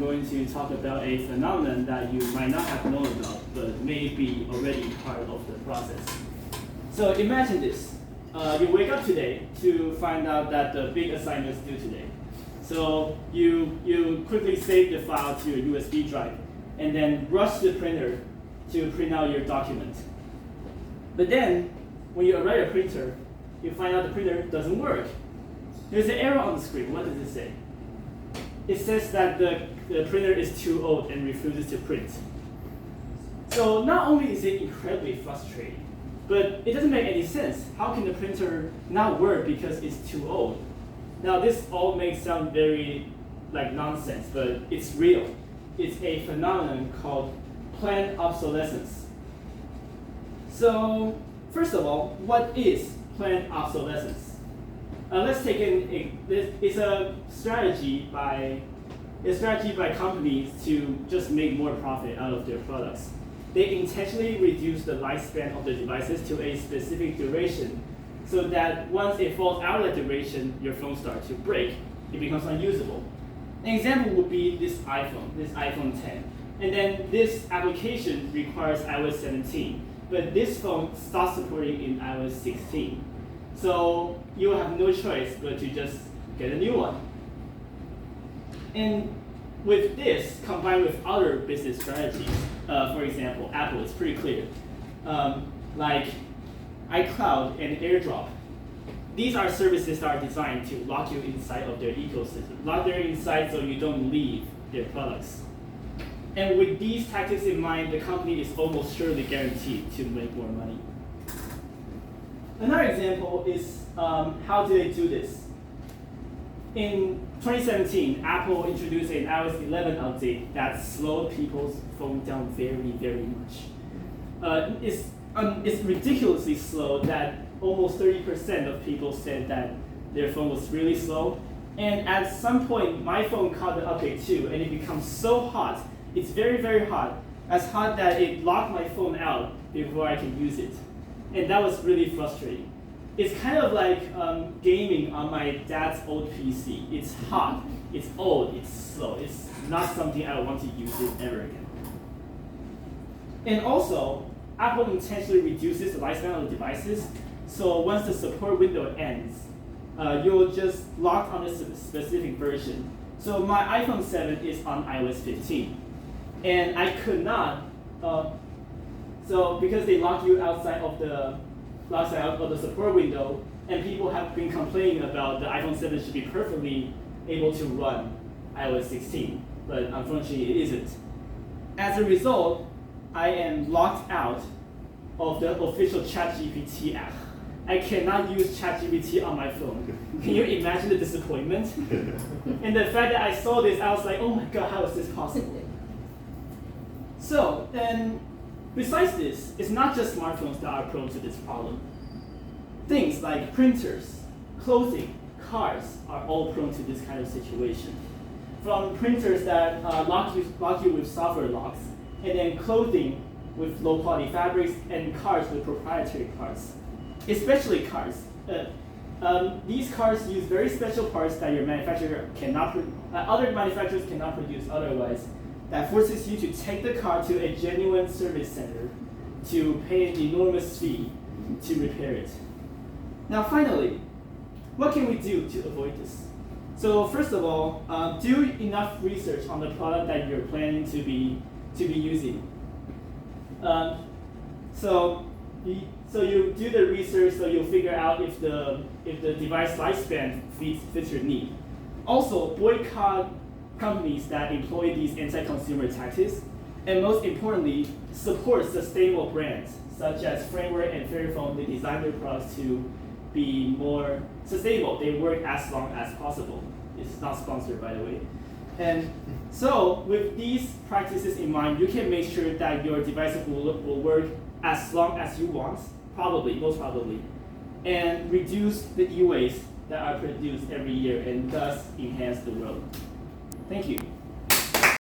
going to talk about a phenomenon that you might not have known about, but may be already part of the process. So imagine this. You wake up today to find out that the big assignment is due today. So you quickly save the file to your USB drive and then rush to the printer to print out your document. But then, when you arrive at the printer, you find out the printer doesn't work. There's an error on the screen. What does it say? It says that the printer is too old and refuses to print. So not only is it incredibly frustrating, but it doesn't make any sense. How can the printer not work because it's too old? Now this all may sound very like nonsense, but it's real. It's a phenomenon called planned obsolescence. So first of all, what is planned obsolescence? Let's take it's a strategy by companies to just make more profit out of their products. They intentionally reduce the lifespan of the devices to a specific duration, so that once it falls out of that duration, your phone starts to break. It becomes unusable. An example would be this iPhone 10. And then this application requires iOS 17, but this phone stops supporting in iOS 16. So you have no choice but to just get a new one. And with this, combined with other business strategies, for example, Apple, it's pretty clear. Like iCloud and AirDrop. These are services that are designed to lock you inside of their ecosystem. Lock you inside so you don't leave their products. And with these tactics in mind, the company is almost surely guaranteed to make more money. Another example is how do they do this? In 2017, Apple introduced an iOS 11 update that slowed people's phone down very, very much. It's ridiculously slow that almost 30% of people said that their phone was really slow. And at some point, my phone caught the update too, and it becomes so hot. It's very, very hot. As hot that it locked my phone out before I can use it. And that was really frustrating. It's kind of like gaming on my dad's old PC. It's hot, it's old, it's slow. It's not something I want to use it ever again. And also, Apple intentionally reduces the lifespan of the devices. So once the support window ends, you'll just lock on a specific version. So my iPhone 7 is on iOS 15. And I could not, so because they lock you outside of the support window, and people have been complaining about the iPhone 7 should be perfectly able to run iOS 16, but unfortunately it isn't. As a result, I am locked out of the official ChatGPT app. I cannot use ChatGPT on my phone. Can you imagine the disappointment? And the fact that I saw this, I was like, oh my god, how is this possible? So, and besides this, it's not just smartphones that are prone to this problem. Things like printers, clothing, cars are all prone to this kind of situation. From printers that lock you with software locks, and then clothing with low-quality fabrics, and cars with proprietary parts. Especially cars. These cars use very special parts that your manufacturer other manufacturers cannot produce otherwise. That forces you to take the car to a genuine service center to pay an enormous fee to repair it. Now finally, what can we do to avoid this? So first of all, do enough research on the product that you're planning to be using. So you do the research, so you'll figure out if the device lifespan fits your need. Also, boycott companies that employ these anti-consumer tactics, and most importantly, support sustainable brands such as Framework and Fairphone. They design their products to be more sustainable. They work as long as possible. It's not sponsored, by the way. And so, with these practices in mind, you can make sure that your devices will work as long as you want, most probably, and reduce the e-waste that are produced every year and thus enhance the world. Thank you.